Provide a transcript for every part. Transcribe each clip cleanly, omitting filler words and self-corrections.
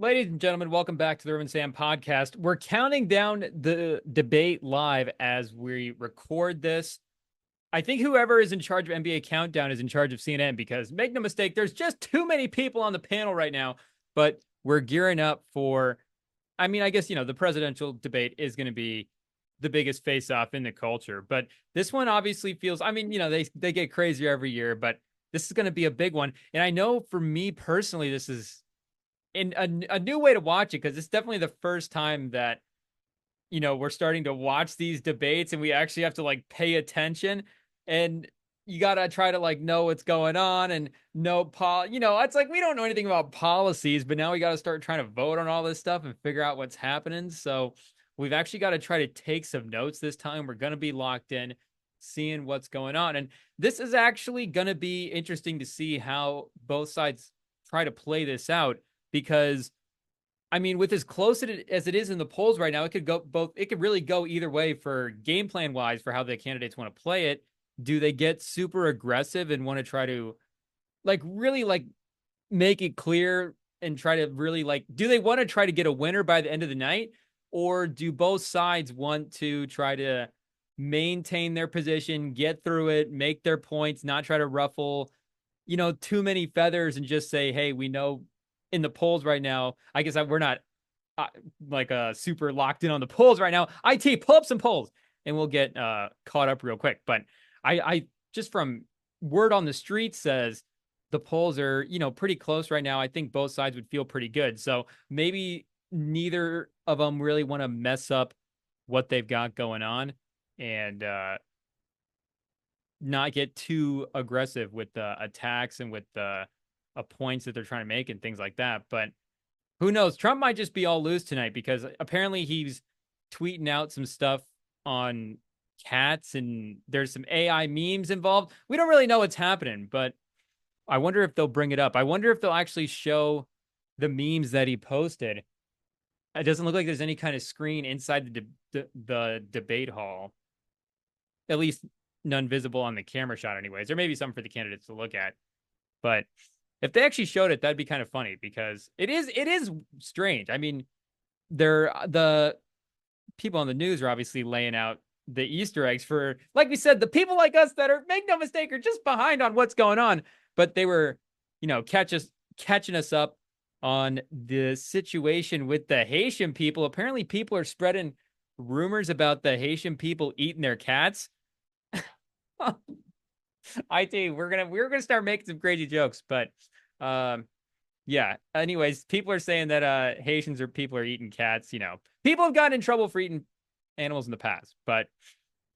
Ladies and gentlemen, welcome back to the Rem and Sam podcast. We're counting down the debate live as we record this. I think whoever is in charge of NBA Countdown is in charge of CNN because make no mistake, there's just too many people on the panel right now. But we're gearing up for, I guess, the presidential debate is going to be the biggest face off in the culture. But this one obviously feels, they get crazier every year, but this is going to be a big one. And I know for me personally, this is in a new way to watch it because it's definitely the first time that we're starting to watch these debates and we actually have to like pay attention, and you gotta try to like know what's going on and know it's like we don't know anything about policies, but now we gotta start trying to vote on all this stuff and figure out what's happening. So we've actually got to try to take some notes this time. We're gonna be locked in seeing what's going on, and this is actually gonna be interesting to see how both sides try to play this out because with as close as it is in the polls right now, it could go both. It could really go either way for game plan wise for how the candidates want to play it. Do they get super aggressive and want to try to really make it clear and try to really do they want to try to get a winner by the end of the night, or do both sides want to try to maintain their position, get through it, make their points, not try to ruffle, too many feathers and just say, hey, we know in the polls right now. I guess we're not super locked in on the polls right now. IT, pull up some polls and we'll get caught up real quick. But I just from word on the street says the polls are, pretty close right now. I think both sides would feel pretty good. So maybe neither of them really want to mess up what they've got going on and not get too aggressive with the attacks and with the points that they're trying to make and things like that. But who knows? Trump might just be all loose tonight because apparently he's tweeting out some stuff on cats and there's some AI memes involved. We don't really know what's happening, but I wonder if they'll bring it up. I wonder if they'll actually show the memes that he posted. It doesn't look like there's any kind of screen inside the debate hall, at least none visible on the camera shot anyways. There may be some for the candidates to look at, but if they actually showed it, that'd be kind of funny because it is strange. The people on the news are obviously laying out the Easter eggs for, like we said, the people like us that are, make no mistake, are just behind on what's going on. But they were, catching us up on the situation with the Haitian people. Apparently, people are spreading rumors about the Haitian people eating their cats. We're gonna start making some crazy jokes, but yeah. Anyways, people are saying that Haitians or people are eating cats. People have gotten in trouble for eating animals in the past, but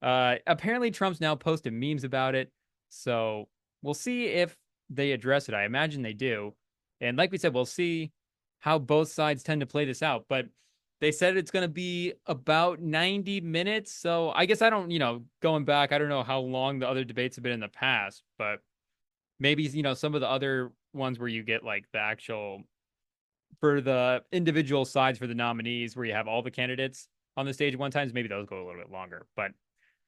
apparently Trump's now posted memes about it. So we'll see if they address it. I imagine they do. And like we said, we'll see how both sides tend to play this out. But they said it's going to be about 90 minutes. So I guess I don't, going back, I don't know how long the other debates have been in the past, but maybe, some of the other ones where you get like the actual, for the individual sides for the nominees where you have all the candidates on the stage at one time, maybe those go a little bit longer. But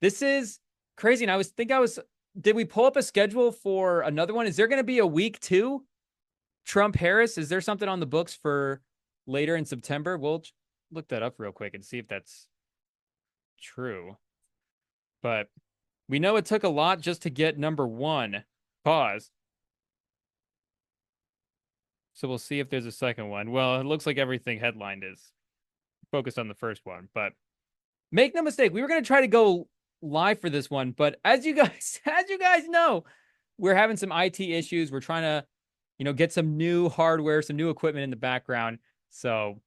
this is crazy. And did we pull up a schedule for another one? Is there going to be a week 2? Trump Harris? Is there something on the books for later in September? We'll look that up real quick and see if that's true. But we know it took a lot just to get number 1. Pause. So we'll see if there's a second one. Well, it looks like everything headlined is focused on the first one. But make no mistake, we were going to try to go live for this one. But as you guys know, we're having some IT issues. We're trying to, get some new hardware, some new equipment in the background. So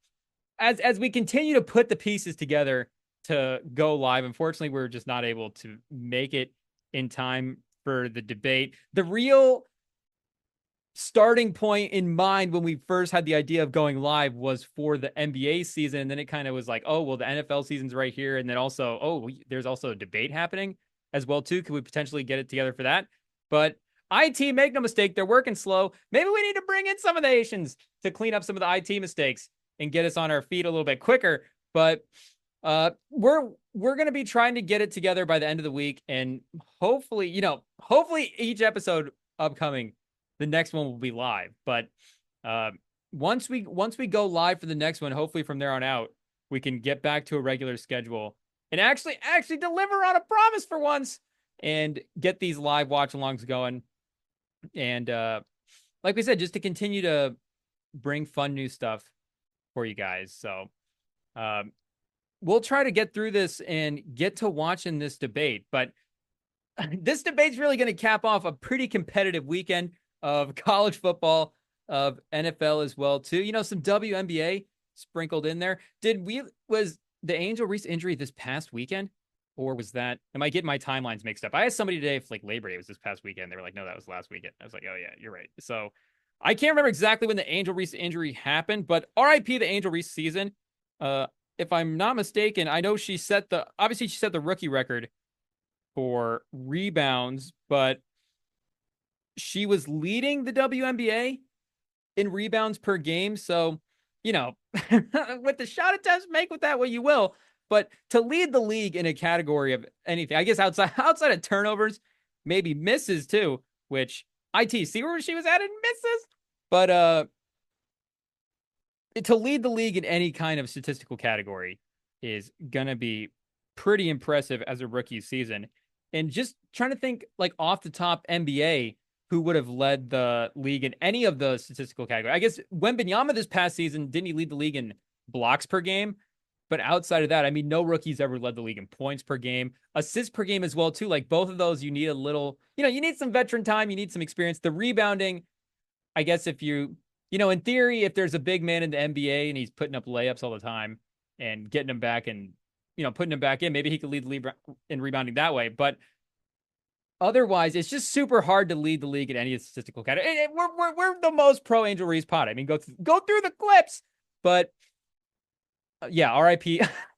as we continue to put the pieces together to go live, unfortunately, we're just not able to make it in time for the debate. The real starting point in mind when we first had the idea of going live was for the NBA season. And then it kind of was like, oh, well, the NFL season's right here. And then also, there's also a debate happening as well, too. Could we potentially get it together for that? But IT, make no mistake, they're working slow. Maybe we need to bring in some of the Haitians to clean up some of the IT mistakes and get us on our feet a little bit quicker. But we're going to be trying to get it together by the end of the week. And hopefully each episode upcoming, the next one will be live. But once we go live for the next one, hopefully from there on out, we can get back to a regular schedule and actually deliver on a promise for once and get these live watch alongs going. And like we said, just to continue to bring fun new stuff for you guys. So we'll try to get through this and get to watching this debate. But this debate's really going to cap off a pretty competitive weekend of college football, of NFL as well, too. You know, some WNBA sprinkled in there. Was the Angel Reese injury this past weekend? Or was that, am I getting my timelines mixed up? I asked somebody today if like Labor Day was this past weekend. They were like, no, that was last weekend. I was like, oh yeah, you're right. So I can't remember exactly when the Angel Reese injury happened, but RIP the Angel Reese season. If I'm not mistaken, I know she set the rookie record for rebounds, but she was leading the WNBA in rebounds per game. So, you know, with the shot attempts, make with that what you will. But to lead the league in a category of anything, I guess outside of turnovers, maybe misses too, which IT see where she was at in misses. But to lead the league in any kind of statistical category is gonna be pretty impressive as a rookie season. And just trying to think like off the top NBA, who would have led the league in any of the statistical categories. I guess Wembanyama this past season, didn't he lead the league in blocks per game? But outside of that, I mean, no rookie's ever led the league in points per game, assists per game as well, too. Like both of those, you need a little, you need some veteran time. You need some experience. The rebounding, I guess if you, in theory, if there's a big man in the NBA and he's putting up layups all the time and getting them back and, putting them back in, maybe he could lead the league in rebounding that way. But otherwise, it's just super hard to lead the league in any statistical category. And we're the most pro Angel Reese pod. I mean, go through the clips, but yeah, RIP.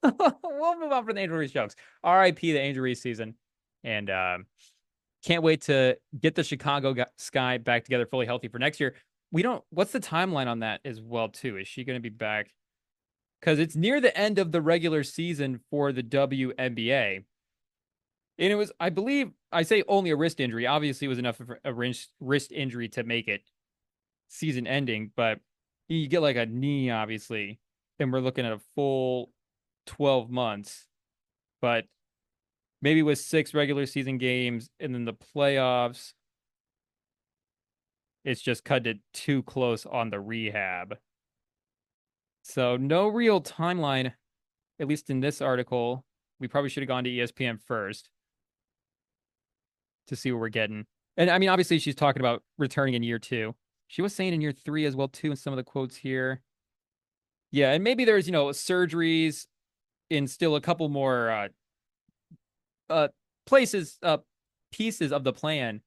We'll move on from the Angel Reese jokes. RIP the Angel Reese season. And can't wait to get the Chicago Sky back together fully healthy for next year. What's the timeline on that as well, too? Is she going to be back? Because it's near the end of the regular season for the WNBA. And it was, I believe, I say only a wrist injury. Obviously, it was enough of a wrist injury to make it season ending. But you get like a knee, obviously. And we're looking at a full 12 months, but maybe with 6 regular season games and then the playoffs, it's just cut it too close on the rehab. So no real timeline, at least in this article. We probably should have gone to ESPN first to see what we're getting. And I mean, obviously she's talking about returning in year 2. She was saying in year 3 as well, too, in some of the quotes here. Yeah, and maybe there's, surgeries in still a couple more pieces of the plan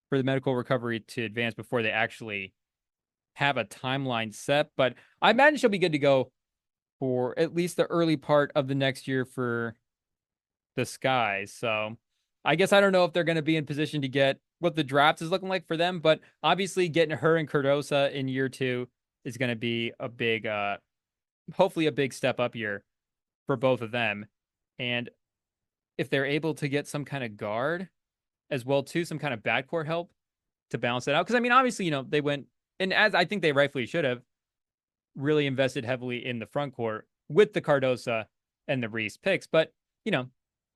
for the medical recovery to advance before they actually have a timeline set. But I imagine she'll be good to go for at least the early part of the next year for the Skies. So I guess I don't know if they're going to be in position to get what the draft is looking like for them, but obviously getting her and Cardosa in year 2 is going to be a big hopefully a big step up year for both of them. And if they're able to get some kind of guard as well, too, some kind of backcourt help to balance it out. Because, I mean, obviously, they went, and as I think they rightfully should have, really invested heavily in the front court with the Cardosa and the Reese picks. But,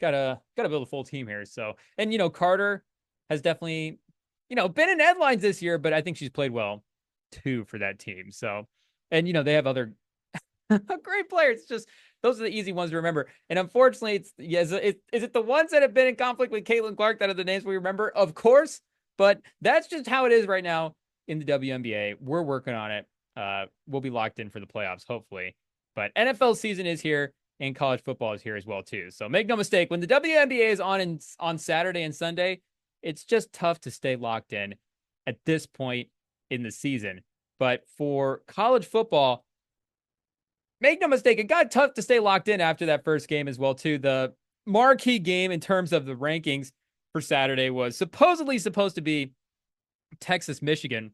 gotta build a full team here. So, and, Carter has definitely, been in headlines this year, but I think she's played well, too, for that team. So, and, they have other great players. It's just those are the easy ones to remember. And unfortunately, is it the ones that have been in conflict with Caitlin Clark that are the names we remember? Of course, but that's just how it is right now in the WNBA. We're working on it. We'll be locked in for the playoffs, hopefully. But NFL season is here, and college football is here as well, too. So make no mistake, when the WNBA is on Saturday and Sunday, it's just tough to stay locked in at this point in the season. But for college football, make no mistake, it got tough to stay locked in after that first game as well, too. The marquee game in terms of the rankings for Saturday was supposedly supposed to be Texas-Michigan,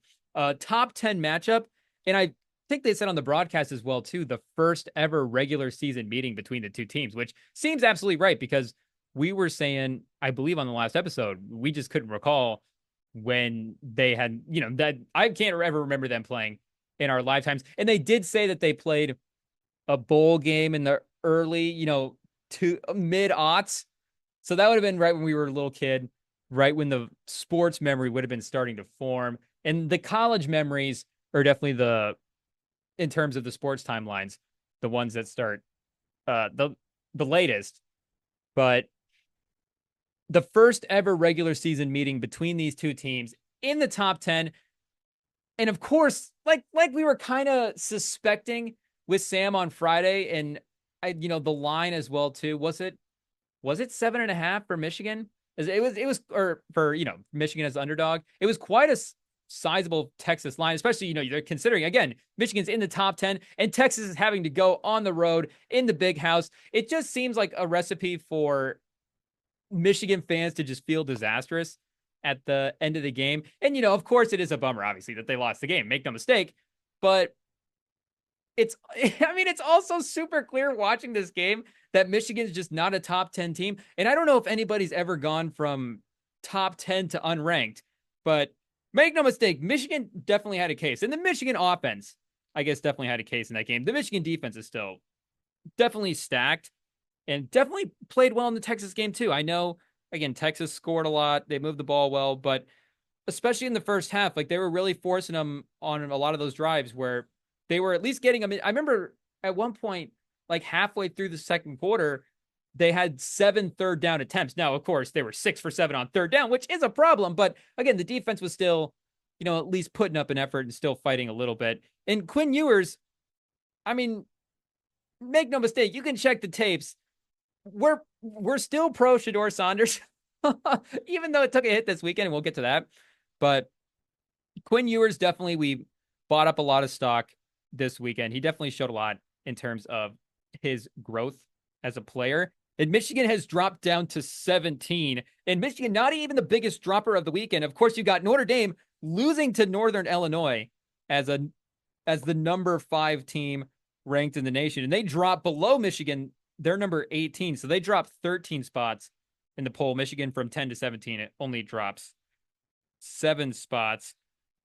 top 10 matchup. And I think they said on the broadcast as well, too, the first ever regular season meeting between the two teams, which seems absolutely right because we were saying, I believe on the last episode, we just couldn't recall when they had, that I can't ever remember them playing in our lifetimes. And they did say that they played a bowl game in the early, to mid-aughts. So that would have been right when we were a little kid, right when the sports memory would have been starting to form. And the college memories are definitely in terms of the sports timelines, the ones that start the latest. But the first ever regular season meeting between these two teams in the top 10. And of course, like we were kind of suspecting with Sam on Friday, and the line as well too. Was it 7.5 for Michigan? It was or for Michigan as underdog. It was quite a sizable Texas line, especially they're considering again Michigan's in the top 10 and Texas is having to go on the road in the big house. It just seems like a recipe for Michigan fans to just feel disastrous at the end of the game. And of course it is a bummer obviously that they lost the game, make no mistake, but it's also super clear watching this game that Michigan's just not a top 10 team. And I don't know if anybody's ever gone from top 10 to unranked, but make no mistake, Michigan definitely had a case. And the Michigan offense, I guess, definitely had a case in that game. The Michigan defense is still definitely stacked and definitely played well in the Texas game too. I know, again, Texas scored a lot. They moved the ball well, but especially in the first half, like they were really forcing them on a lot of those drives where they were at least getting them. I remember at one point, like halfway through the second quarter, they had 7 third down attempts. Now, of course, they were 6 for 7 on third down, which is a problem. But again, the defense was still, at least putting up an effort and still fighting a little bit. And Quinn Ewers, I mean, make no mistake, you can check the tapes. We're still pro Shedeur Saunders, even though it took a hit this weekend, and we'll get to that. But Quinn Ewers, definitely, we bought up a lot of stock this weekend. He definitely showed a lot in terms of his growth as a player. And Michigan has dropped down to 17. And Michigan, not even the biggest dropper of the weekend. Of course, you got Notre Dame losing to Northern Illinois as the number 5 team ranked in the nation. And they dropped below Michigan. They're number 18. So they dropped 13 spots in the poll. Michigan from 10 to 17, it only drops 7 spots.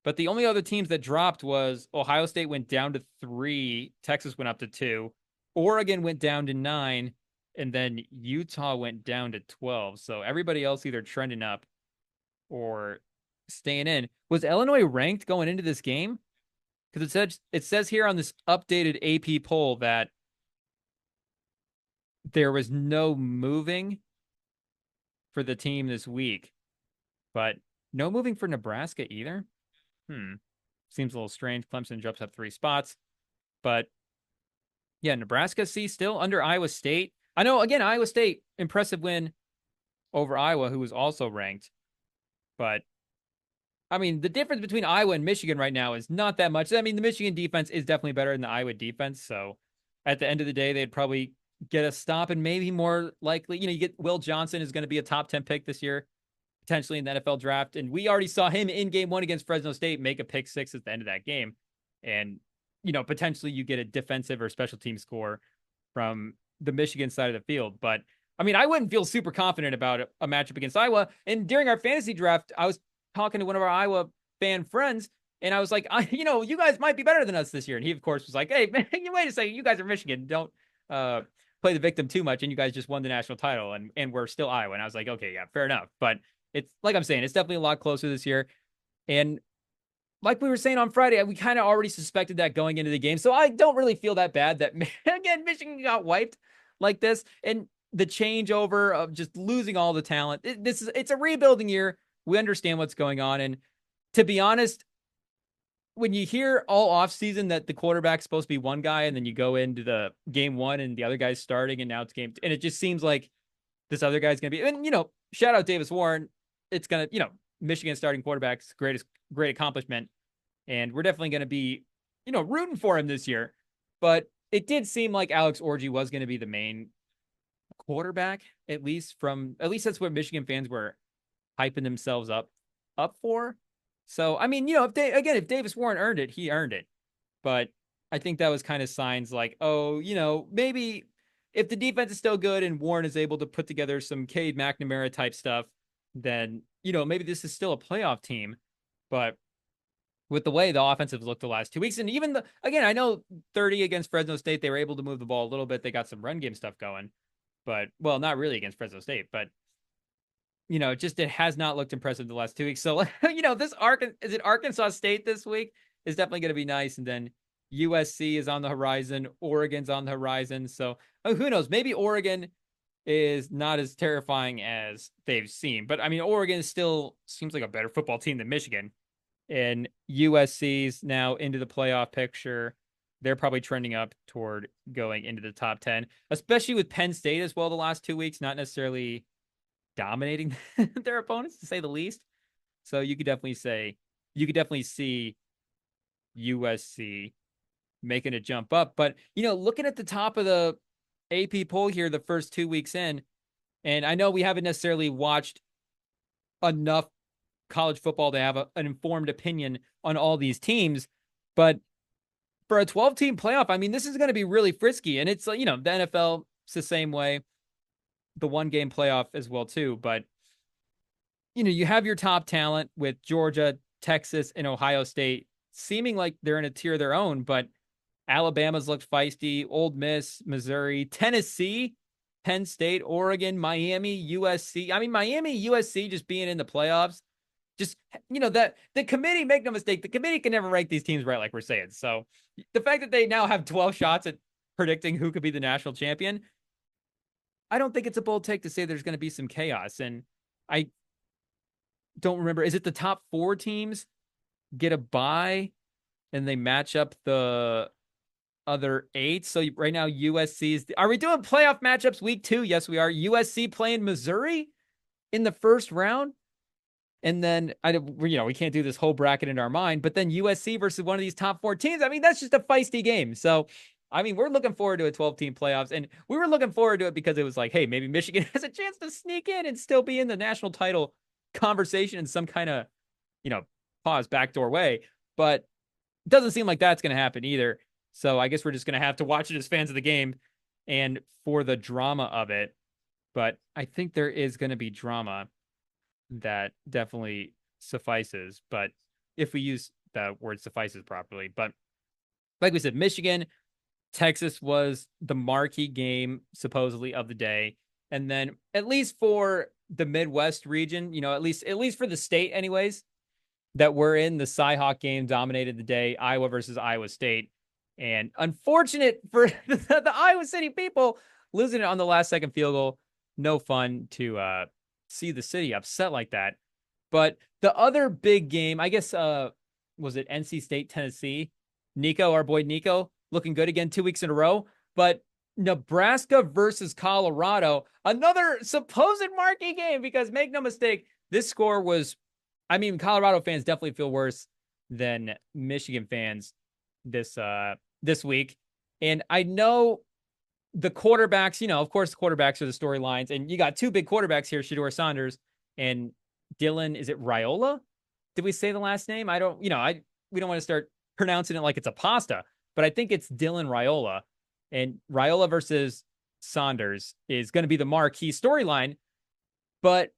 But the only other teams that dropped was Ohio State went down to 3. Texas went up to 2. Oregon went down to 9. And then Utah went down to 12. So everybody else either trending up or staying in. Was Illinois ranked going into this game? Because it says here on this updated AP poll that there was no moving for the team this week, but no moving for Nebraska either. Seems a little strange. Clemson jumps up 3 spots, but yeah, Nebraska, still under Iowa State. I know, again, Iowa State, impressive win over Iowa, who was also ranked, but I mean, the difference between Iowa and Michigan right now is not that much. I mean, the Michigan defense is definitely better than the Iowa defense. So at the end of the day, they'd probably get a stop, and maybe more likely, you get Will Johnson is going to be a top 10 pick this year, potentially in the NFL draft. And we already saw him in game 1 against Fresno State make a pick 6 at the end of that game. And, potentially you get a defensive or special team score from the Michigan side of the field. But I mean, I wouldn't feel super confident about a matchup against Iowa. And during our fantasy draft, I was talking to one of our Iowa fan friends, and I was like, you guys might be better than us this year. And he, of course, was like, hey, man, wait a second. You guys are Michigan. Don't play the victim too much. And you guys just won the national title, and we're still Iowa. And I was like, okay, yeah, fair enough. But it's like I'm saying, it's definitely a lot closer this year. And like we were saying on Friday, we kind of already suspected that going into the game. So I don't really feel that bad that, again, Michigan got wiped like this. And the changeover of just losing all the talent, it's a rebuilding year. We understand what's going on. And to be honest, when you hear all offseason that the quarterback's supposed to be one guy, and then you go into the game 1 and the other guy's starting, and now it's game 2, and it just seems like this other guy's going to be, and, shout out Davis Warren. It's going to, Michigan starting quarterback's great accomplishment. And we're definitely going to be, rooting for him this year. But it did seem like Alex Orji was going to be the main quarterback, at least that's what Michigan fans were hyping themselves up for. So, I mean, if Davis Warren earned it, he earned it. But I think that was kind of signs like, maybe if the defense is still good and Warren is able to put together some Cade McNamara type stuff, then, maybe this is still a playoff team. But with the way the offensive looked the last 2 weeks. And even again, I know 30 against Fresno State, they were able to move the ball a little bit. They got some run game stuff going, but well, not really against Fresno State, but just it has not looked impressive the last 2 weeks. So, is it Arkansas State this week is definitely going to be nice. And then USC is on the horizon. Oregon's on the horizon. So who knows? Maybe Oregon is not as terrifying as they've seen. But I mean, Oregon still seems like a better football team than Michigan. And USC's now into the playoff picture. They're probably trending up toward going into the top 10, especially with Penn State as well the last 2 weeks, not necessarily dominating their opponents, to say the least. So you could definitely see USC making a jump up. But, looking at the top of the AP poll here the first 2 weeks in, and I know we haven't necessarily watched enough college football to have an informed opinion on all these teams, but for a 12-team playoff, I mean, this is going to be really frisky. And it's, the NFL, it's the same way, the one-game playoff as well, too. But, you have your top talent with Georgia, Texas, and Ohio State seeming like they're in a tier of their own, but Alabama's looked feisty, Ole Miss, Missouri, Tennessee, Penn State, Oregon, Miami, USC. I mean, Miami, USC just being in the playoffs. Just, that the committee, make no mistake, the committee can never rank these teams right, like we're saying. So the fact that they now have 12 shots at predicting who could be the national champion, I don't think it's a bold take to say there's going to be some chaos. And I don't remember, is it the top 4 teams get a bye and they match up the other 8? So right now, USC's, are we doing playoff matchups week 2? Yes, we are. USC playing Missouri in the first round. And then, we can't do this whole bracket in our mind, but then USC versus one of these top 4 teams. I mean, that's just a feisty game. So, I mean, we're looking forward to a 12-team playoffs, and we were looking forward to it because it was like, hey, maybe Michigan has a chance to sneak in and still be in the national title conversation in some kind of, backdoor way. But it doesn't seem like that's going to happen either. So I guess we're just going to have to watch it as fans of the game and for the drama of it. But I think there is going to be drama that definitely suffices. But if we use the word suffices properly, but like we said, Michigan, Texas was the marquee game supposedly of the day. And then at least for the Midwest region, at least for the state anyways, that we're in, the Cy-Hawk game dominated the day, Iowa versus Iowa State. And unfortunate for the Iowa City people, losing it on the last second field goal. No fun to see the city upset like that. But the other big game, I guess, was it NC State, Tennessee? Nico, our boy Nico, looking good again 2 weeks in a row. But Nebraska versus Colorado, another supposed marquee game, because make no mistake, this score was, I mean, Colorado fans definitely feel worse than Michigan fans this week. And I know the quarterbacks, of course, the quarterbacks are the storylines. And you got 2 big quarterbacks here, Shedeur Saunders and Dylan. Is it Raiola? Did we say the last name? I don't, we don't want to start pronouncing it like it's a pasta, but I think it's Dylan Raiola. And Raiola versus Saunders is going to be the marquee storyline. But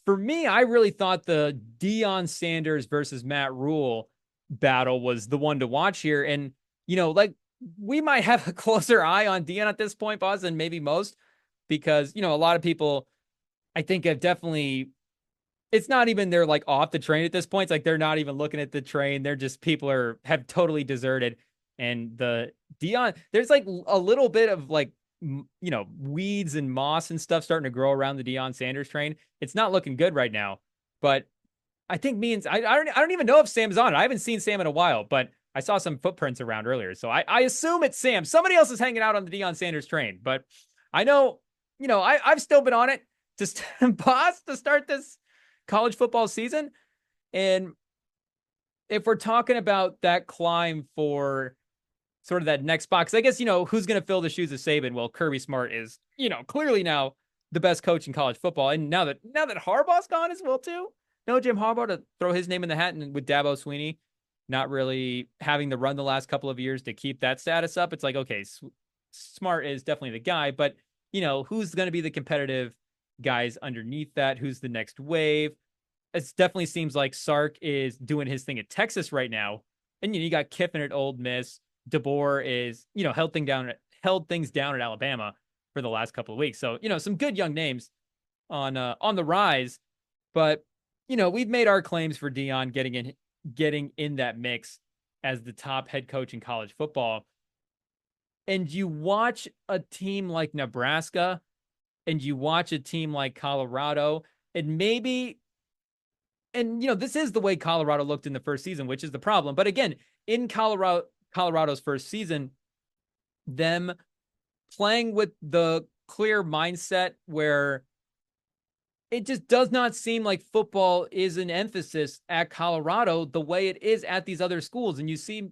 for me, I really thought the Deion Sanders versus Matt Rhule battle was the one to watch here. And, we might have a closer eye on Deion at this point, boss, than maybe most, because, a lot of people, I think, have definitely, it's not even they're like off the train at this point. It's like they're not even looking at the train. They're just, people have totally deserted. And the Deion, there's like a little bit of like, weeds and moss and stuff starting to grow around the Deion Sanders train. It's not looking good right now. But I think I don't even know if Sam's on it. I haven't seen Sam in a while, but I saw some footprints around earlier. So I assume it's Sam. Somebody else is hanging out on the Deion Sanders train. But I know, I've still been on it to start this college football season. And if we're talking about that climb for sort of that next box, I guess, who's going to fill the shoes of Saban? Well, Kirby Smart is, clearly now the best coach in college football. And now that Harbaugh's gone as well, too. No Jim Harbaugh to throw his name in the hat, and with Dabo Swinney not really having the run the last couple of years to keep that status up, it's like, okay, Smart is definitely the guy, but, who's going to be the competitive guys underneath that? Who's the next wave? it definitely seems like Sark is doing his thing at Texas right now. And you got Kiffin at Ole Miss. DeBoer is, held things down at Alabama for the last couple of weeks. So, some good young names on the rise. But, we've made our claims for Deion getting in that mix as the top head coach in college football. And you watch a team like Nebraska and you watch a team like Colorado, and this is the way Colorado looked in the first season, which is the problem. But again, in Colorado's first season, them playing with the clear mindset where it just does not seem like football is an emphasis at Colorado the way it is at these other schools. And you see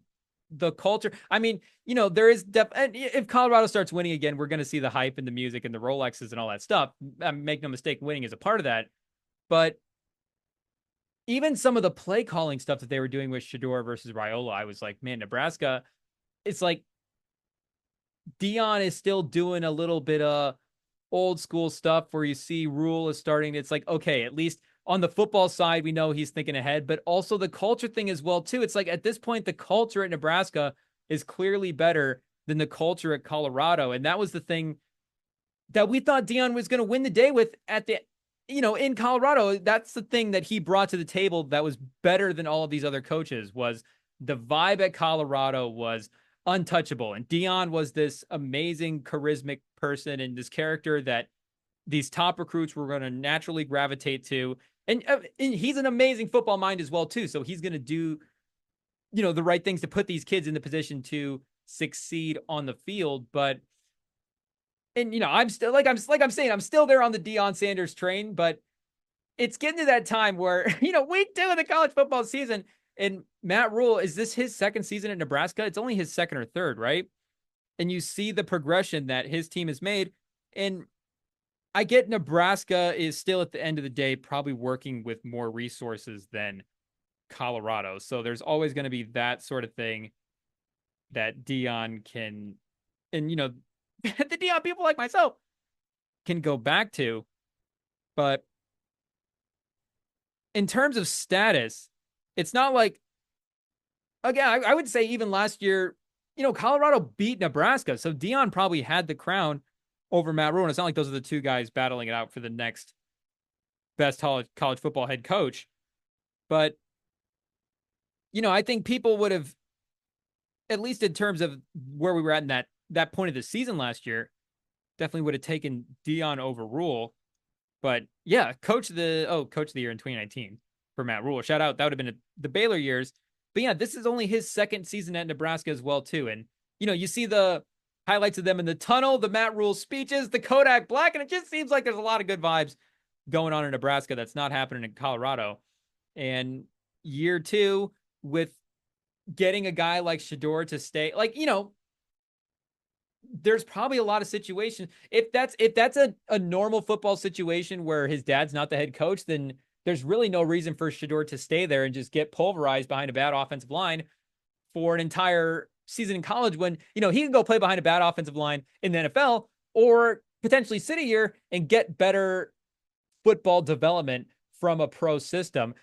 the culture. I mean, there is if Colorado starts winning again, we're going to see the hype and the music and the Rolexes and all that stuff. Make no mistake, winning is a part of that. But even some of the play calling stuff that they were doing with Shedeur versus Raiola, I was like, man, Nebraska, it's like Deion is still doing a little bit of old school stuff where you see Rhule is starting. It's like, okay, at least on the football side, we know he's thinking ahead, but also the culture thing as well, too. It's like at this point, the culture at Nebraska is clearly better than the culture at Colorado. And that was the thing that we thought Deion was going to win the day with in Colorado. That's the thing that he brought to the table that was better than all of these other coaches. Was the vibe at Colorado was untouchable. And Deion was this amazing, charismatic person and this character that these top recruits were going to naturally gravitate to. And he's an amazing football mind as well, too. So he's going to do, the right things to put these kids in the position to succeed on the field. But, I'm still, I'm saying, I'm still there on the Deion Sanders train, but it's getting to that time where, week 2 of the college football season, and Matt Rhule, is this his second season at Nebraska? It's only his second or third, right? And you see the progression that his team has made. And I get Nebraska is still at the end of the day probably working with more resources than Colorado. So there's always going to be that sort of thing that Deion can, and the Deion people like myself can go back to. But in terms of status, it's not like, again, I would say even last year, Colorado beat Nebraska. So Deion probably had the crown over Matt Rhule. And it's not like those are the two guys battling it out for the next best college football head coach. But, I think people would have, at least in terms of where we were at in that point of the season last year, definitely would have taken Deion over Rhule. But yeah, coach of the year in 2019 for Matt Rhule. Shout out. That would have been the Baylor years. But yeah, this is only his second season at Nebraska as well, too. And, you see the highlights of them in the tunnel, the Matt Rhule speeches, the Kodak Black, and it just seems like there's a lot of good vibes going on in Nebraska that's not happening in Colorado. And year 2, with getting a guy like Shedeur to stay, there's probably a lot of situations. If that's a normal football situation where his dad's not the head coach, then there's really no reason for Shedeur to stay there and just get pulverized behind a bad offensive line for an entire season in college when, he can go play behind a bad offensive line in the NFL or potentially sit a year and get better football development from a pro system.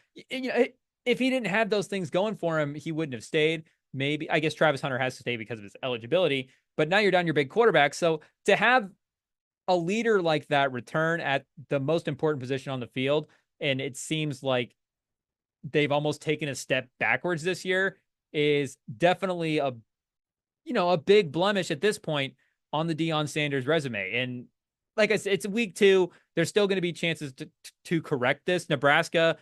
If he didn't have those things going for him, he wouldn't have stayed. Maybe, I guess Travis Hunter has to stay because of his eligibility, but now you're down your big quarterback. So to have a leader like that return at the most important position on the field, and it seems like they've almost taken a step backwards this year, is definitely a big blemish at this point on the Deion Sanders resume. And like I said, it's week 2. There's still going to be chances to correct this. Nebraska,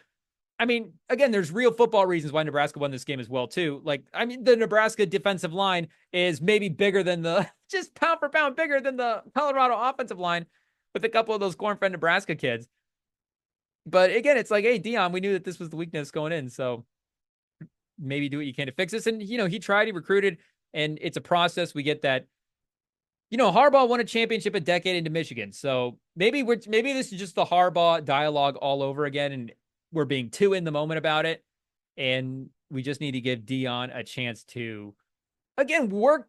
I mean, again, there's real football reasons why Nebraska won this game as well, too. The Nebraska defensive line is maybe bigger than just pound for pound, bigger than the Colorado offensive line with a couple of those corn-fed Nebraska kids. But again, it's like, hey, Deion, we knew that this was the weakness going in. So maybe do what you can to fix this. And, he tried, he recruited, and it's a process. We get that, Harbaugh won a championship a decade into Michigan. So maybe this is just the Harbaugh dialogue all over again. And we're being too in the moment about it. And we just need to give Deion a chance to, again, work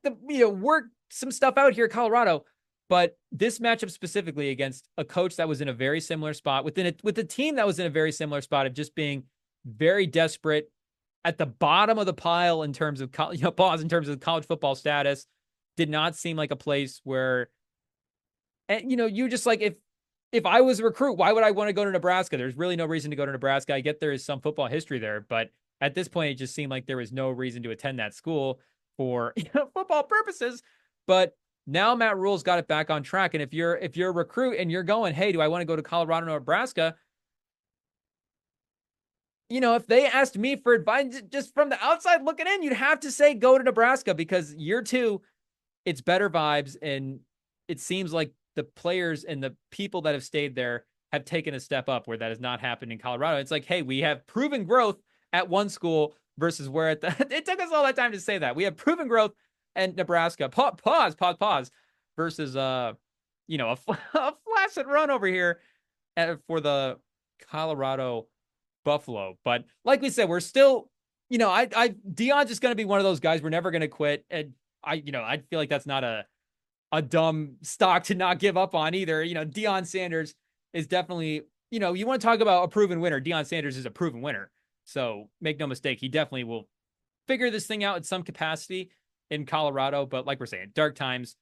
some stuff out here in Colorado. But this matchup specifically against a coach that was in a very similar spot, with a team that was in a very similar spot of just being very desperate at the bottom of the pile in terms of in terms of college football status, did not seem like a place where, and you just like, if I was a recruit, why would I want to go to Nebraska? There's really no reason to go to Nebraska. I get there is some football history there, but at this point, it just seemed like there was no reason to attend that school for football purposes. But now Matt Rhule's got it back on track. And if you're a recruit and you're going, hey, do I want to go to Colorado or Nebraska? If they asked me for advice just from the outside looking in, you'd have to say go to Nebraska, because year two, it's better vibes. And it seems like the players and the people that have stayed there have taken a step up where that has not happened in Colorado. It's like, hey, we have proven growth at one school versus where it took us all that time to say that. We have proven growth at Nebraska. Pause. Versus, a flaccid run over here for the Colorado Buffalo. But like we said, we're still, Deion's just going to be one of those guys. We're never going to quit. And I feel like that's not a dumb stock to not give up on either. Deion Sanders is definitely, you want to talk about a proven winner. Deion Sanders is a proven winner. So make no mistake, he definitely will figure this thing out in some capacity in Colorado. But like we're saying, dark times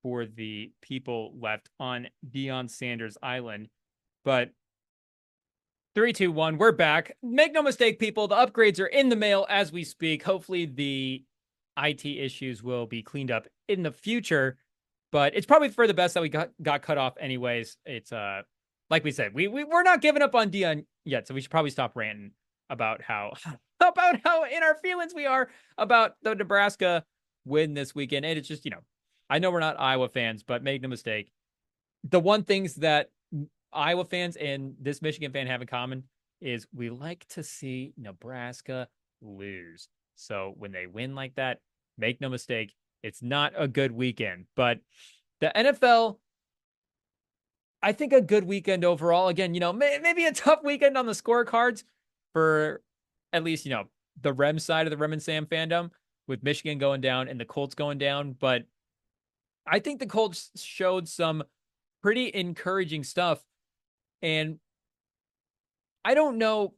for the people left on Deion Sanders Island. But 3, 2, 1, we're back. Make no mistake, people, the upgrades are in the mail as we speak. Hopefully the IT issues will be cleaned up in the future, but it's probably for the best that we got cut off anyways. It's like we said, we're not giving up on Deion yet, so we should probably stop ranting about how in our feelings we are about the Nebraska win this weekend. And it's just, I know we're not Iowa fans, but make no mistake, the one things that Iowa fans and this Michigan fan have in common is we like to see Nebraska lose. So when they win like that, make no mistake, it's not a good weekend. But the NFL, I think a good weekend overall. Again, maybe a tough weekend on the scorecards for at least, the Rem side of the Rem and Sam fandom, with Michigan going down and the Colts going down. But I think the Colts showed some pretty encouraging stuff. And I don't know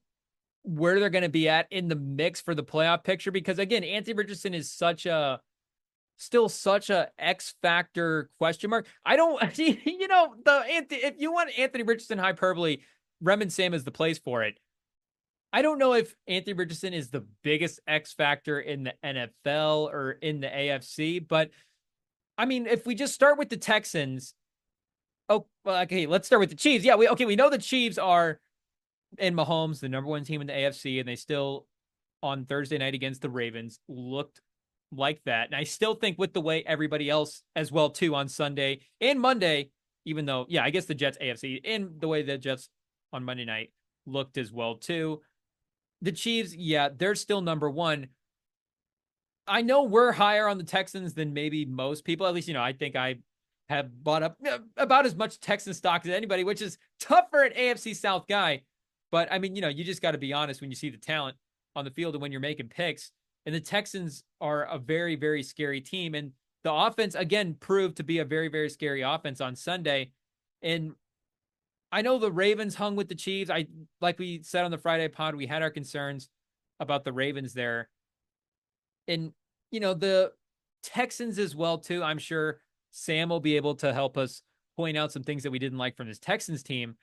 where they're going to be at in the mix for the playoff picture, because again, Anthony Richardson is still such a X factor question mark. I don't, if you want Anthony Richardson hyperbole, Rem and Sam is the place for it. I don't know if Anthony Richardson is the biggest X factor in the NFL or in the AFC, but I mean, if we just start with the Texans, okay, let's start with the Chiefs. Yeah, we know the Chiefs are, in Mahomes, the number one team in the AFC, and they still, on Thursday night against the Ravens, looked like that. And I still think with the way everybody else as well, too, on Sunday and Monday, even though, I guess the Jets AFC, and the way the Jets on Monday night looked as well, too. The Chiefs, they're still number one. I know we're higher on the Texans than maybe most people. At least, I think I have bought up about as much Texan stock as anybody, which is tough for an AFC South guy. But I mean, you just got to be honest when you see the talent on the field and when you're making picks. And the Texans are a very, very scary team. And the offense, again, proved to be a very, very scary offense on Sunday. And I know the Ravens hung with the Chiefs. Like we said on the Friday pod, we had our concerns about the Ravens there. And, the Texans as well, too. I'm sure Sam will be able to help us point out some things that we didn't like from this Texans team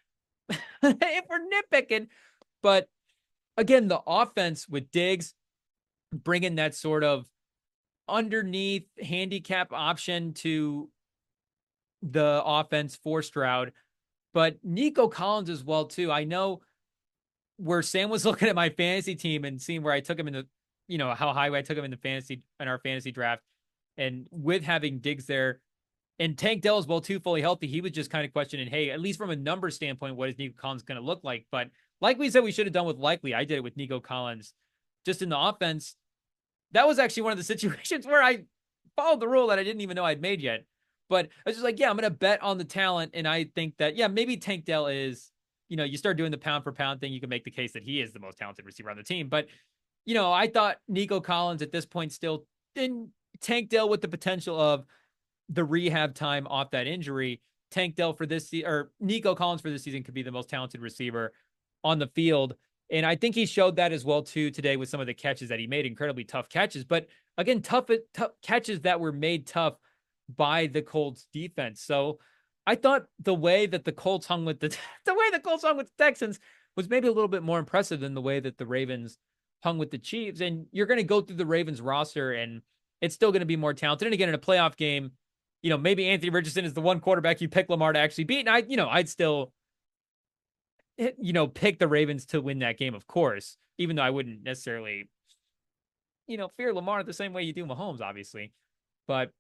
if we're nitpicking. But again, the offense with Diggs bringing that sort of underneath handicap option to the offense for Stroud, but Nico Collins as well, too. I know where Sam was looking at my fantasy team and seeing where I took him in the, how high I took him in our fantasy draft. And with having Diggs there and Tank Dell as well, too, fully healthy, he was just kind of questioning, hey, at least from a number standpoint, what is Nico Collins going to look like? But like we said, we should have done with Likely. I did it with Nico Collins. Just in the offense, that was actually one of the situations where I followed the rule that I didn't even know I'd made yet. But I was just like, I'm going to bet on the talent. And I think that, maybe Tank Dell is, you start doing the pound for pound thing, you can make the case that he is the most talented receiver on the team. But, I thought Nico Collins at this point still in Tank Dell with the potential of the rehab time off that injury, Tank Dell for this or Nico Collins for this season could be the most talented receiver on the field. And I think he showed that as well too today with some of the catches that he made, incredibly tough catches. But again, tough catches that were made tough by the Colts defense. So I thought the way that the Colts hung with the Texans was maybe a little bit more impressive than the way that the Ravens hung with the Chiefs. And you're going to go through the Ravens roster and it's still going to be more talented. And again, in a playoff game, maybe Anthony Richardson is the one quarterback you pick Lamar to actually beat. And I'd still, pick the Ravens to win that game, of course, even though I wouldn't necessarily, fear Lamar the same way you do Mahomes, obviously. But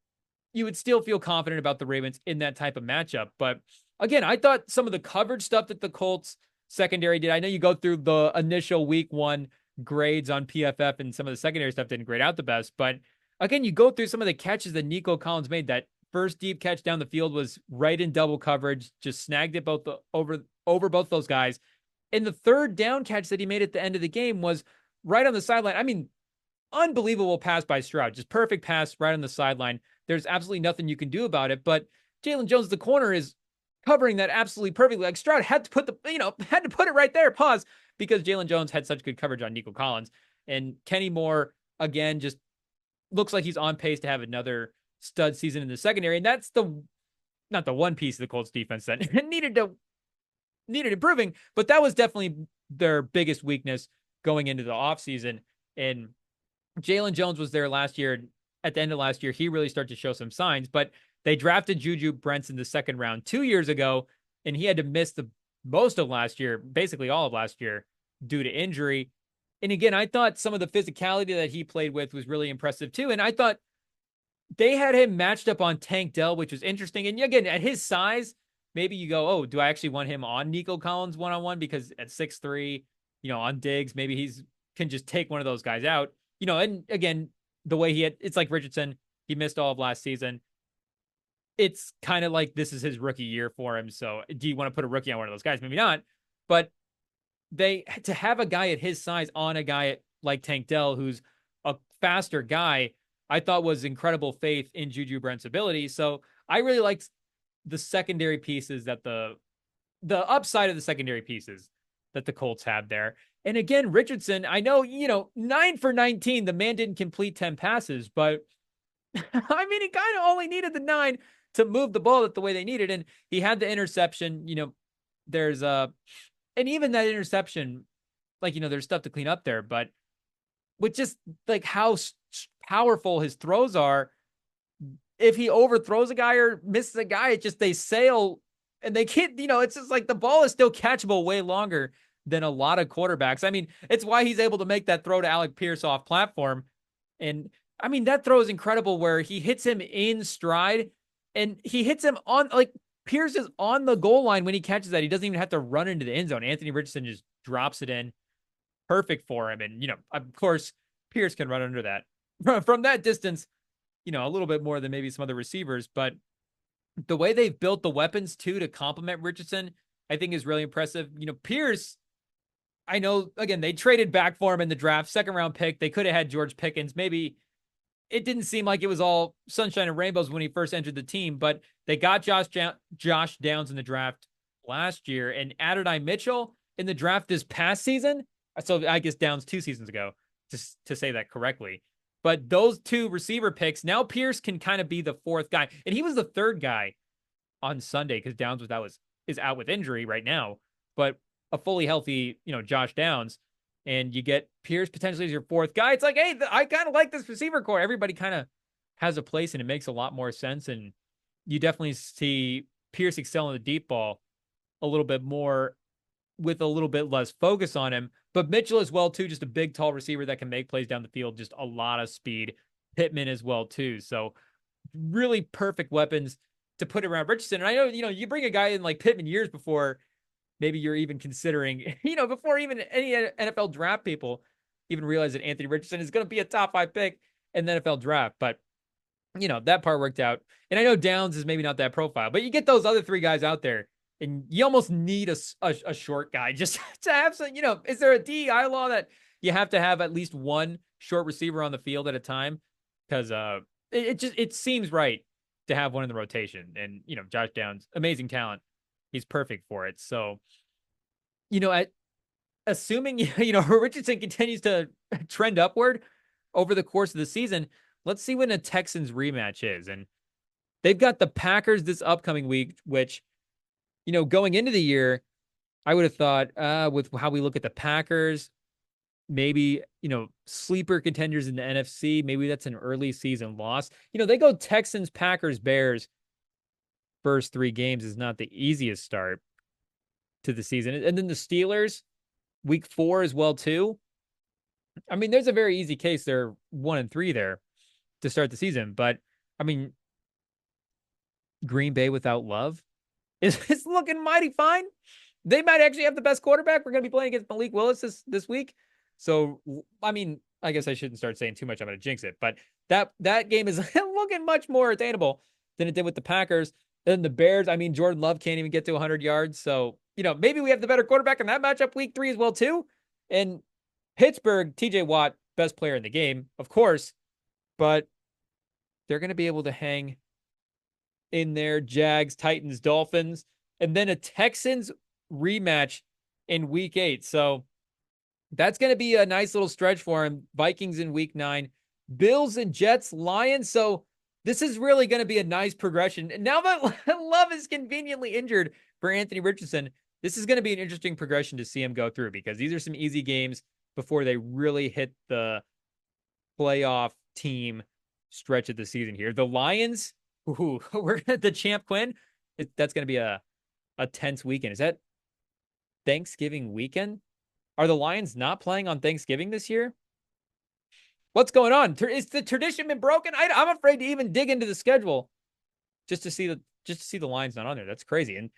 you would still feel confident about the Ravens in that type of matchup. But again, I thought some of the coverage stuff that the Colts secondary did, I know you go through the initial week 1 grades on PFF and some of the secondary stuff didn't grade out the best. But again, you go through some of the catches that Nico Collins made. That first deep catch down the field was right in double coverage, just snagged it over both those guys. And the third down catch that he made at the end of the game was right on the sideline. I mean, unbelievable pass by Stroud, just perfect pass right on the sideline. There's absolutely nothing you can do about it. But Jalen Jones, the corner, is covering that absolutely perfectly. Like Stroud had to put it right there, pause, because Jalen Jones had such good coverage on Nico Collins. And Kenny Moore, again, just looks like he's on pace to have another stud season in the secondary. And that's not the one piece of the Colts defense that needed improving, but that was definitely their biggest weakness going into the offseason. And Jalen Jones was there last year. At the end of last year, he really started to show some signs, but they drafted Juju Brents in the second round 2 years ago, and he had to miss the most of last year, basically all of last year, due to injury. And again, I thought some of the physicality that he played with was really impressive too. And I thought they had him matched up on Tank Dell, which was interesting. And again, at his size, maybe you go, oh, do I actually want him on Nico Collins one-on-one? Because at 6'3", on Diggs, maybe he's can just take one of those guys out. And again, the way it's like Richardson, he missed all of last season. It's kind of like this is his rookie year for him. So do you want to put a rookie on one of those guys? Maybe not. But to have a guy at his size on a guy like Tank Dell, who's a faster guy, I thought was incredible faith in Juju Brent's ability. So I really liked the secondary pieces that the upside of the secondary pieces that the Colts have there. And again, Richardson, I know, 9 for 19, the man didn't complete 10 passes, but I mean, he kind of only needed the 9 to move the ball the way they needed. And he had the interception, there's and even that interception, there's stuff to clean up there, but with just like how powerful his throws are, if he overthrows a guy or misses a guy, they sail and they can't, it's just like the ball is still catchable way longer than a lot of quarterbacks. I mean, it's why he's able to make that throw to Alec Pierce off platform. And I mean, that throw is incredible where he hits him in stride and he hits him on, Pierce is on the goal line when he catches that. He doesn't even have to run into the end zone. Anthony Richardson just drops it in. Perfect for him. And, of course, Pierce can run under that from that distance, a little bit more than maybe some other receivers. But the way they've built the weapons, too, to complement Richardson, I think is really impressive. Pierce, I know, again, they traded back for him in the draft, second-round pick. They could have had George Pickens. Maybe it didn't seem like it was all sunshine and rainbows when he first entered the team, but they got Josh Downs in the draft last year and Adonai Mitchell in the draft this past season. So I guess Downs 2 seasons ago, to say that correctly. But those 2 receiver picks, now Pierce can kind of be the 4th guy. And he was the 3rd guy on Sunday because Downs is out with injury right now. But a fully healthy, Josh Downs, and you get Pierce potentially as your 4th guy. It's like, hey, I kind of like this receiver core. Everybody kind of has a place, and it makes a lot more sense. And you definitely see Pierce excel in the deep ball a little bit more with a little bit less focus on him. But Mitchell as well, too, just a big, tall receiver that can make plays down the field, just a lot of speed. Pittman as well, too. So really perfect weapons to put around Richardson. And I know, you bring a guy in like Pittman years before maybe you're even considering, before even any NFL draft people even realize that Anthony Richardson is going to be a top 5 pick in the NFL draft. But, that part worked out. And I know Downs is maybe not that profile, but you get those other 3 guys out there and you almost need a short guy just to have some, is there a DEI law that you have to have at least one short receiver on the field at a time? Because it seems right to have one in the rotation. And, Josh Downs, amazing talent. He's perfect for it. So, assuming, Richardson continues to trend upward over the course of the season, let's see when a Texans rematch is. And they've got the Packers this upcoming week, which, going into the year, I would have thought with how we look at the Packers, maybe, sleeper contenders in the NFC, maybe that's an early season loss. They go Texans, Packers, Bears. First 3 games is not the easiest start to the season. And then the Steelers, week 4 as well, too. I mean, there's a very easy case. They're 1-3 there to start the season. But, I mean, Green Bay without Love is looking mighty fine. They might actually have the best quarterback. We're going to be playing against Malik Willis this week. So, I mean, I guess I shouldn't start saying too much. I'm going to jinx it. But that game is looking much more attainable than it did with the Packers. Then the Bears, I mean, Jordan Love can't even get to 100 yards. So, maybe we have the better quarterback in that matchup week 3 as well, too. And Pittsburgh, TJ Watt, best player in the game, of course. But they're going to be able to hang in there. Jags, Titans, Dolphins, and then a Texans rematch in week 8. So that's going to be a nice little stretch for him. Vikings in week 9, Bills and Jets, Lions. So this is really going to be a nice progression. And now that Love is conveniently injured for Anthony Richardson, this is going to be an interesting progression to see him go through, because these are some easy games before they really hit the playoff team stretch of the season here. The Lions, the champ Quinn, that's going to be a tense weekend. Is that Thanksgiving weekend? Are the Lions not playing on Thanksgiving this year? What's going on? Is the tradition been broken? I'm afraid to even dig into the schedule just to see the Lions not on there. That's crazy. And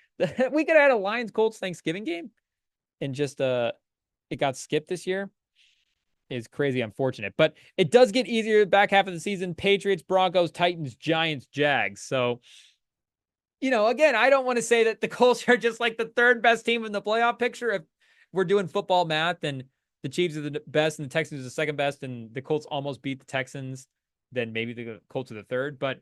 we could have had a Lions Colts Thanksgiving game, and just it got skipped this year. Is crazy unfortunate. But it does get easier back half of the season. Patriots, Broncos, Titans, Giants, Jags. So, again, I don't want to say that the Colts are just like the 3rd best team in the playoff picture. If we're doing football math and the Chiefs are the best and the Texans are the 2nd best and the Colts almost beat the Texans, then maybe the Colts are the 3rd. But,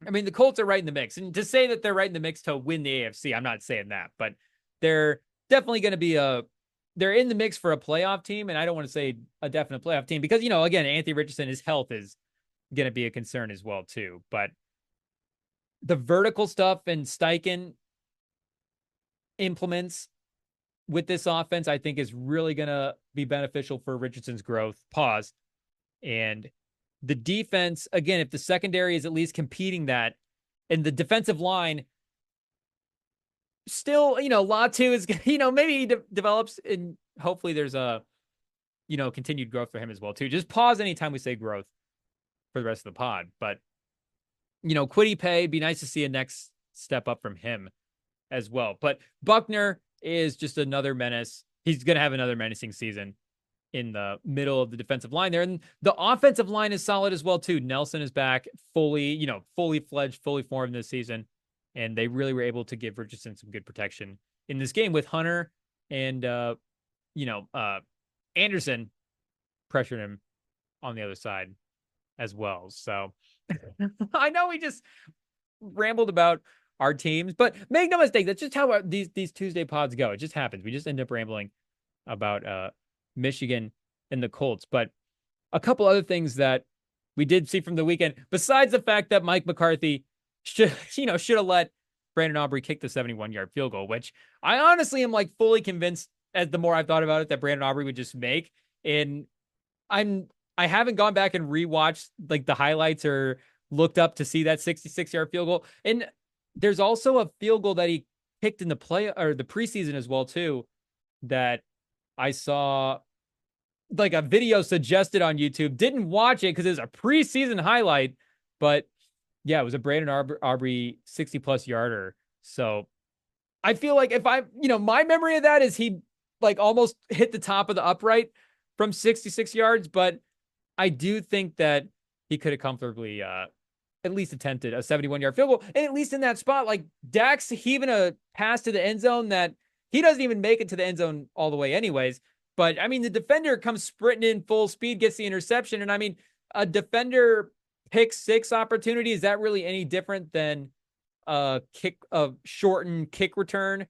I mean, the Colts are right in the mix. And to say that they're right in the mix to win the AFC, I'm not saying that. But they're definitely going to be they're in the mix for a playoff team. And I don't want to say a definite playoff team because, again, Anthony Richardson, his health is going to be a concern as well, too. But the vertical stuff and Steichen implements with this offense, I think, is really going to be beneficial for Richardson's growth. And the defense, again, if the secondary is at least competing that, and the defensive line still, Latu is, maybe he develops, and hopefully there's a, continued growth for him as well, too. Just pause anytime we say growth for the rest of the pod. But, Kwity Paye, be nice to see a next step up from him as well. But Buckner is just another menace. He's going to have another menacing season in the middle of the defensive line there. And the offensive line is solid as well, too. Nelson is back fully fledged, fully formed this season. And they really were able to give Richardson some good protection in this game with Hunter and, Anderson pressuring him on the other side as well. So I know we just rambled about our teams, but make no mistake, that's just how these Tuesday pods go. It just happens. We just end up rambling about Michigan and the Colts. But a couple other things that we did see from the weekend, besides the fact that Mike McCarthy should have let Brandon Aubrey kick the 71-yard field goal, which I honestly am fully convinced, as the more I've thought about it, that Brandon Aubrey would just make. And I haven't gone back and rewatched the highlights or looked up to see that 66-yard field goal. And there's also a field goal that he kicked in the preseason as well, too, that I saw a video suggested on YouTube. Didn't watch it because it was a preseason highlight, but yeah, it was a Brandon Aubrey 60+ yarder. So I feel like if my memory of that is he almost hit the top of the upright from 66 yards, but I do think that he could have comfortably at least attempted a 71-yard field goal. And at least in that spot, Dak's heaving a pass to the end zone that he doesn't even make it to the end zone all the way anyways. But, I mean, the defender comes sprinting in full speed, gets the interception. And, I mean, a defender pick six opportunity, is that really any different than a shortened kick return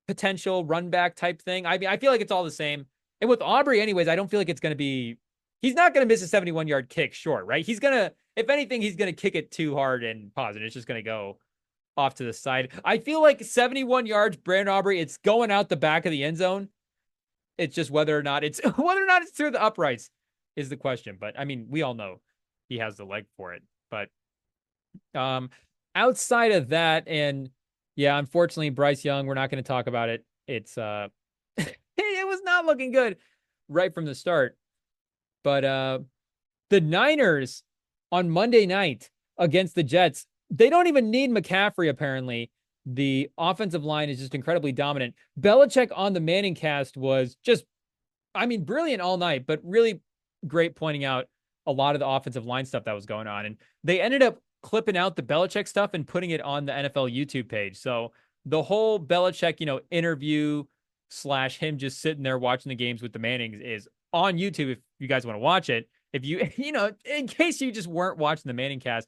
potential run back type thing? I mean, I feel like it's all the same. And with Aubrey, anyways, I don't feel like it's going to be, he's not going to miss a 71-yard kick short, right? He's going to, if anything, he's going to kick it too hard and pause, and it's just going to go off to the side. I feel like 71 yards, Brandon Aubrey, it's going out the back of the end zone. It's just whether or not it's through the uprights is the question. But I mean, we all know he has the leg for it. But outside of that, and yeah, unfortunately, Bryce Young, we're not going to talk about it. It's it was not looking good right from the start. But the Niners on Monday night against the Jets, they don't even need McCaffrey, apparently. The offensive line is just incredibly dominant. Belichick on the Manning cast was just, I mean, brilliant all night, but really great pointing out a lot of the offensive line stuff that was going on. And they ended up clipping out the Belichick stuff and putting it on the NFL YouTube page. So the whole Belichick, interview / him just sitting there watching the games with the Mannings is on YouTube if you guys want to watch it. If you, in case you just weren't watching the Manning cast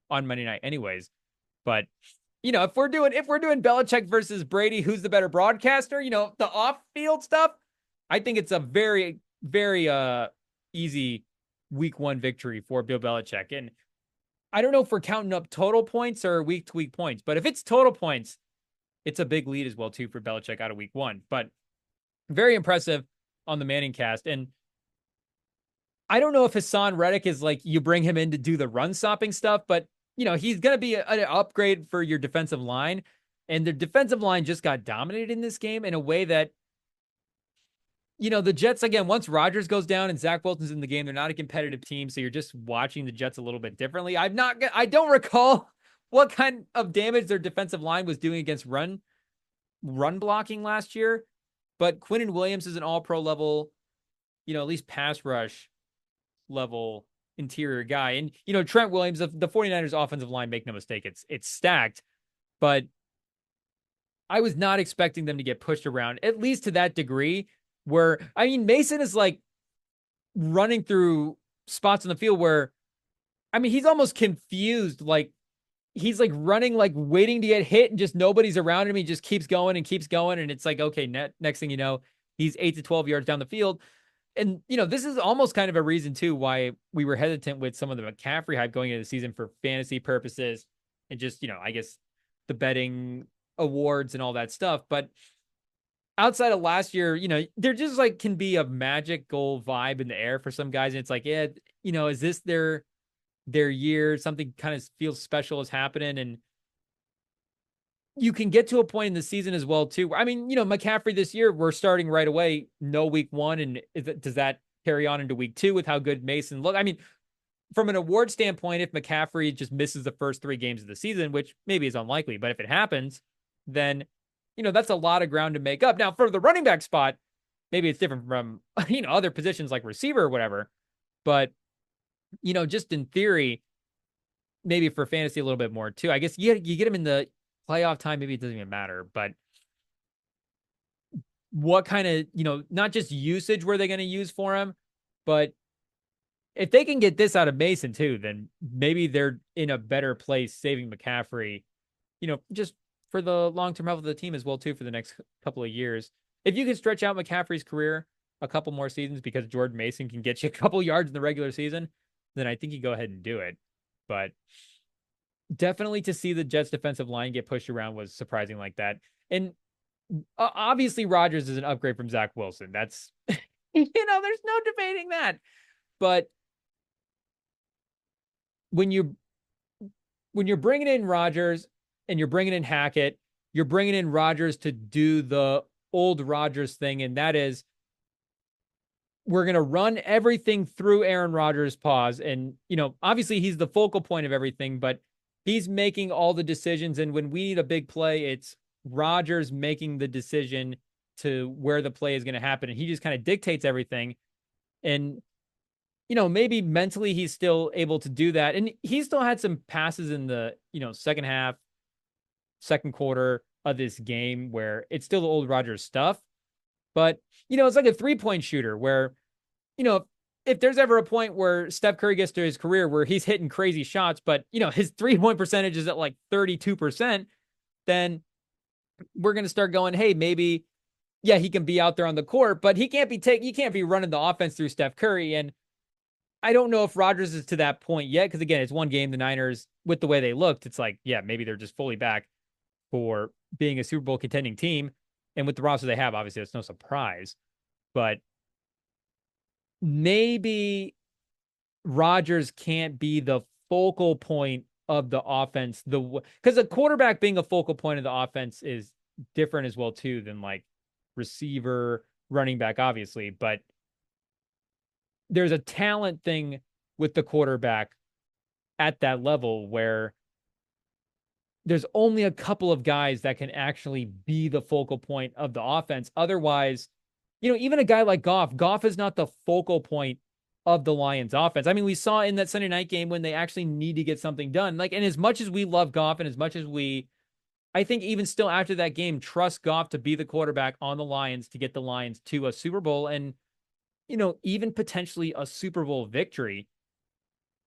on Monday night anyways. But if we're doing Belichick versus Brady, who's the better broadcaster, the off-field stuff, I think it's a very, very easy week 1 victory for Bill Belichick. And I don't know if we're counting up total points or week-to-week points, but if it's total points, it's a big lead as well, too, for Belichick out of week 1. But very impressive on the Manning cast. And I don't know if Hassan Reddick is like, you bring him in to do the run-stopping stuff, but he's going to be an upgrade for your defensive line. And the defensive line just got dominated in this game in a way that, the Jets, again, once Rodgers goes down and Zach Wilson's in the game, they're not a competitive team. So you're just watching the Jets a little bit differently. I don't recall what kind of damage their defensive line was doing against run blocking last year. But Quinnen Williams is an all-pro level, at least pass rush level interior guy. And, Trent Williams, the 49ers offensive line, make no mistake, it's stacked. But I was not expecting them to get pushed around, at least to that degree, where, I mean, Mason is like running through spots on the field where, I mean, he's almost confused. Like, he's like running, like waiting to get hit, and just nobody's around him. He just keeps going. And it's like, okay, next thing you know, he's 8 to 12 yards down the field. And, this is almost kind of a reason, too, why we were hesitant with some of the McCaffrey hype going into the season for fantasy purposes and just, I guess the betting awards and all that stuff. But outside of last year, there just like can be a magical vibe in the air for some guys. And it's like, yeah, is this their year? Something kind of feels special is happening. And you can get to a point in the season as well, too. I mean, McCaffrey this year, we're starting right away, no week 1. And does that carry on into week 2 with how good Mason looked? I mean, from an award standpoint, if McCaffrey just misses the first 3 games of the season, which maybe is unlikely, but if it happens, then, that's a lot of ground to make up. Now, for the running back spot, maybe it's different from, other positions like receiver or whatever. But, just in theory, maybe for fantasy a little bit more, too. I guess you get him in the playoff time, maybe it doesn't even matter, but what kind of, not just usage were they going to use for him, but if they can get this out of Mason too, then maybe they're in a better place saving McCaffrey, just for the long-term health of the team as well too, for the next couple of years. If you can stretch out McCaffrey's career a couple more seasons because Jordan Mason can get you a couple yards in the regular season, then I think you go ahead and do it. But definitely to see the Jets defensive line get pushed around was surprising like that. And obviously Rodgers is an upgrade from Zach Wilson. That's, there's no debating that. But when you're bringing in Rodgers and you're bringing in Hackett, you're bringing in Rodgers to do the old Rodgers thing. And that is, we're going to run everything through Aaron Rodgers' paws. And, obviously he's the focal point of everything, but he's making all the decisions. And when we need a big play, it's Rodgers making the decision to where the play is going to happen. And he just kind of dictates everything. And, maybe mentally he's still able to do that. And he still had some passes in the, second half, second quarter of this game where it's still the old Rodgers stuff. But, it's like a 3-point shooter where, if there's ever a point where Steph Curry gets to his career where he's hitting crazy shots, but his 3-point percentage is at like 32%, then we're going to start going, hey, maybe, yeah, he can be out there on the court, but he can't be running the offense through Steph Curry. And I don't know if Rodgers is to that point yet, because again, it's one game. The Niners, with the way they looked, it's like, yeah, maybe they're just fully back for being a Super Bowl contending team. And with the roster they have, obviously, it's no surprise. But maybe Rodgers can't be the focal point of the offense, because a quarterback being a focal point of the offense is different as well too than like receiver, running back, obviously. But there's a talent thing with the quarterback at that level where there's only a couple of guys that can actually be the focal point of the offense. Otherwise, even a guy like Goff is not the focal point of the Lions offense. I mean, we saw in that Sunday night game when they actually need to get something done. Like, and as much as we love Goff and as much as I think even still after that game, trust Goff to be the quarterback on the Lions to get the Lions to a Super Bowl and, even potentially a Super Bowl victory.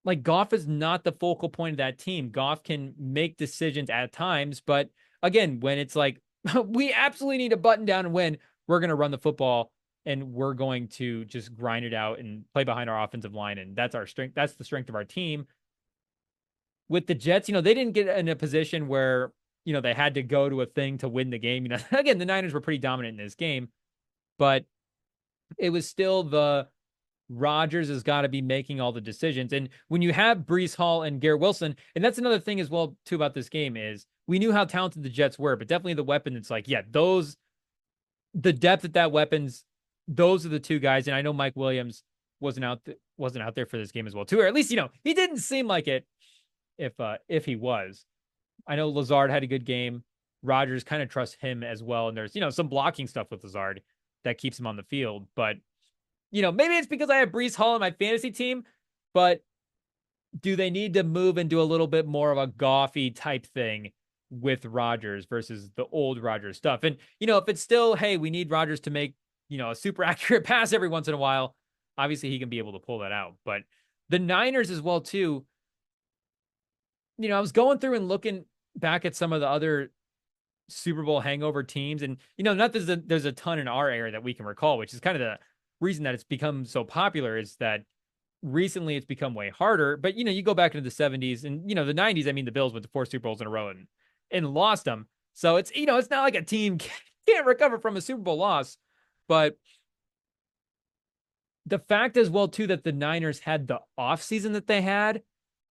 Like, Goff is not the focal point of that team. Goff can make decisions at times, but again, when it's like, we absolutely need to button down and win, we're going to run the football and we're going to just grind it out and play behind our offensive line. And that's our strength. That's the strength of our team. With the Jets, they didn't get in a position where, they had to go to a thing to win the game. Again, the Niners were pretty dominant in this game, but it was still the Rodgers has got to be making all the decisions. And when you have Breece Hall and Garrett Wilson, and that's another thing as well, too, about this game is we knew how talented the Jets were, but definitely the weapon. It's like, yeah, the depth at that weapons, those are the two guys. And I know Mike Williams wasn't out there for this game as well, too, or at least, he didn't seem like it if he was. I know Lazard had a good game. Rodgers kind of trusts him as well. And there's, some blocking stuff with Lazard that keeps him on the field. But, maybe it's because I have Breece Hall in my fantasy team, but do they need to move and do a little bit more of a Goffy type thing with Rodgers versus the old Rodgers stuff? And, if it's still, hey, we need Rodgers to make, a super accurate pass every once in a while, obviously he can be able to pull that out. But the Niners as well, too, I was going through and looking back at some of the other Super Bowl hangover teams, and not there's a ton in our area that we can recall, which is kind of the reason that it's become so popular, is that recently it's become way harder. But you go back into the 70s and the 90s. I mean, the Bills went to 4 Super Bowls in a row and lost them. So it's it's not like a team can't recover from a Super Bowl loss. But the fact as well too that the Niners had the offseason that they had,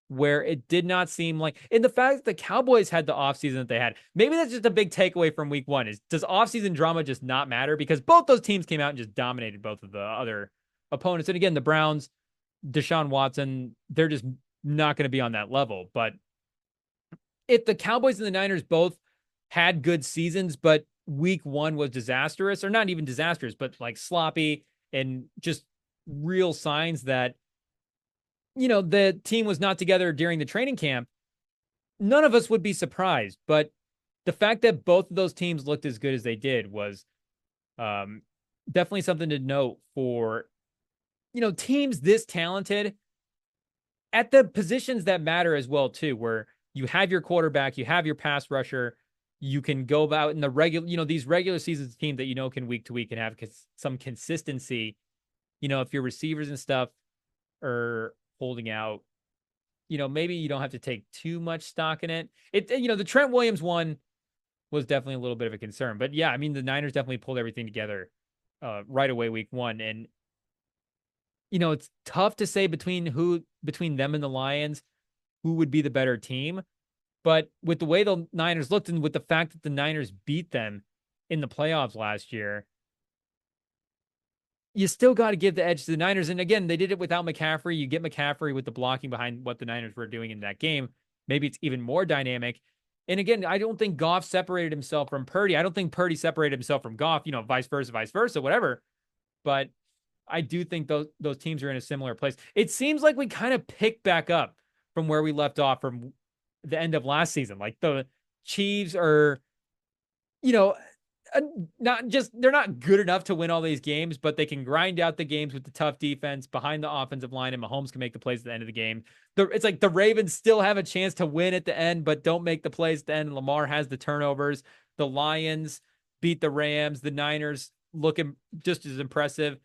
where it did not seem like, and the fact that the Cowboys had the offseason that they had, maybe that's just a big takeaway from week one, is does offseason drama just not matter? Because both those teams came out and just dominated both of the other opponents. And again, the Browns, Deshaun Watson, they're just not going to be on that level. But if the Cowboys and the Niners both had good seasons, but week one was disastrous, or not even disastrous, but like sloppy and just real signs that the team was not together during the training camp, none of us would be surprised. But the fact that both of those teams looked as good as they did was definitely something to note for, teams this talented at the positions that matter as well, too, where you have your quarterback, you have your pass rusher, you can go about in the regular, these regular seasons team that, can week to week and have some consistency, if your receivers and stuff are holding out, maybe you don't have to take too much stock in it. The Trent Williams one was definitely a little bit of a concern, but yeah, I mean, the Niners definitely pulled everything together right away week one. And, it's tough to say between them and the Lions, who would be the better team. But with the way the Niners looked and with the fact that the Niners beat them in the playoffs last year, you still got to give the edge to the Niners. And again, they did it without McCaffrey. You get McCaffrey with the blocking behind what the Niners were doing in that game. Maybe it's even more dynamic. And again, I don't think Goff separated himself from Purdy. I don't think Purdy separated himself from Goff, vice versa, whatever. But I do think those teams are in a similar place. It seems like we kind of picked back up from where we left off from the end of last season. Like the Chiefs are, they're not good enough to win all these games, but they can grind out the games with the tough defense behind the offensive line, and Mahomes can make the plays at the end of the game. It's like the Ravens still have a chance to win at the end, but don't make the plays at the end. Lamar has the turnovers. The Lions beat the Rams. The Niners looking just as impressive.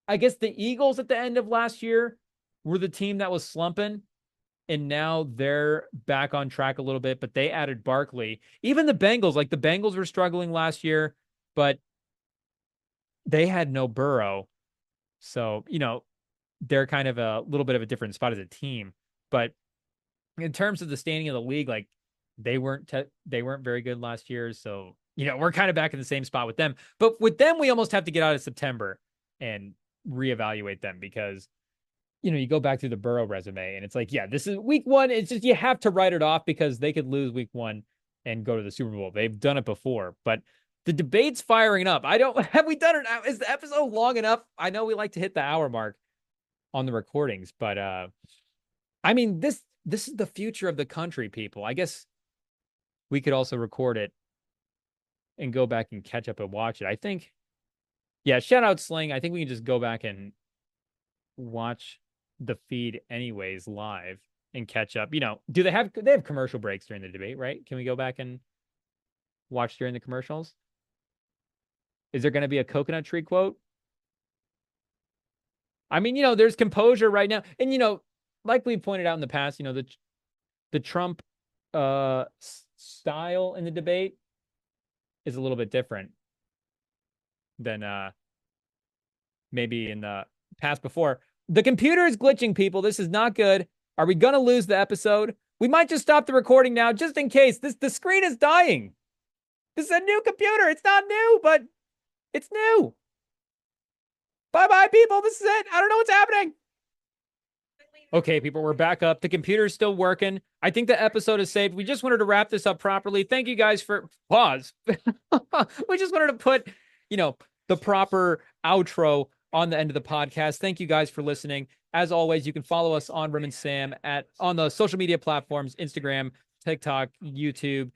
I guess the Eagles at the end of last year were the team that was slumping, and now they're back on track a little bit, but they added Barkley. Even the Bengals, like the Bengals were struggling last year, but they had no Burrow. So, they're kind of a little bit of a different spot as a team. But in terms of the standing of the league, like they weren't very good last year. So, we're kind of back in the same spot with them. But with them, we almost have to get out of September and reevaluate them because you go back through the Burrow resume and it's like, yeah, this is week one. It's just, you have to write it off because they could lose week one and go to the Super Bowl. They've done it before, but the debate's firing up. Have we done it? Is the episode long enough? I know we like to hit the hour mark on the recordings, but this is the future of the country, people. I guess we could also record it and go back and catch up and watch it. I think, yeah, shout out Sling. I think we can just go back and watch the feed anyways live and catch up. Do they have commercial breaks during the debate, right? Can we go back and watch during the commercials? Is there going to be a coconut tree quote? There's composure right now. And, like we pointed out in the past, the Trump style in the debate is a little bit different than maybe in the past before. The computer is glitching, people. This is not good. Are we going to lose the episode? We might just stop the recording now just in case. The screen is dying. This is a new computer. It's not new, but it's new. Bye-bye, people. This is it. I don't know what's happening. Okay, people, we're back up. The computer's still working. I think the episode is saved. We just wanted to wrap this up properly. Thank you guys for pause. We just wanted to put, the proper outro on the end of the podcast. Thank you guys for listening. As always, you can follow us on Rem and Sam on the social media platforms, Instagram, TikTok, YouTube,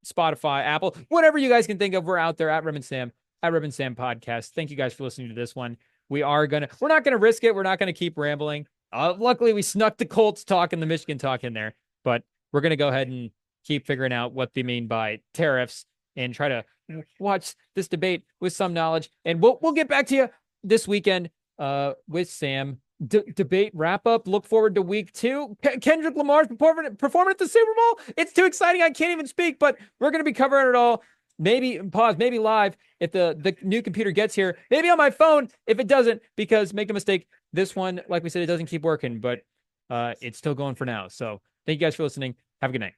Spotify, Apple, whatever you guys can think of. We're out there at Rem and Sam Podcast. Thank you guys for listening to this one. We're not going to risk it. We're not going to keep rambling. Luckily, we snuck the Colts talk and the Michigan talk in there, but we're going to go ahead and keep figuring out what they mean by tariffs and try to watch this debate with some knowledge. And we'll get back to you this weekend with Sam. Debate wrap up. Look forward to week 2. Kendrick Lamar's performing at the Super Bowl. It's too exciting. I can't even speak, but we're going to be covering it all. Maybe live if the new computer gets here. Maybe on my phone if it doesn't, because make no mistake, this one, like we said, it doesn't keep working, but it's still going for now. So thank you guys for listening. Have a good night.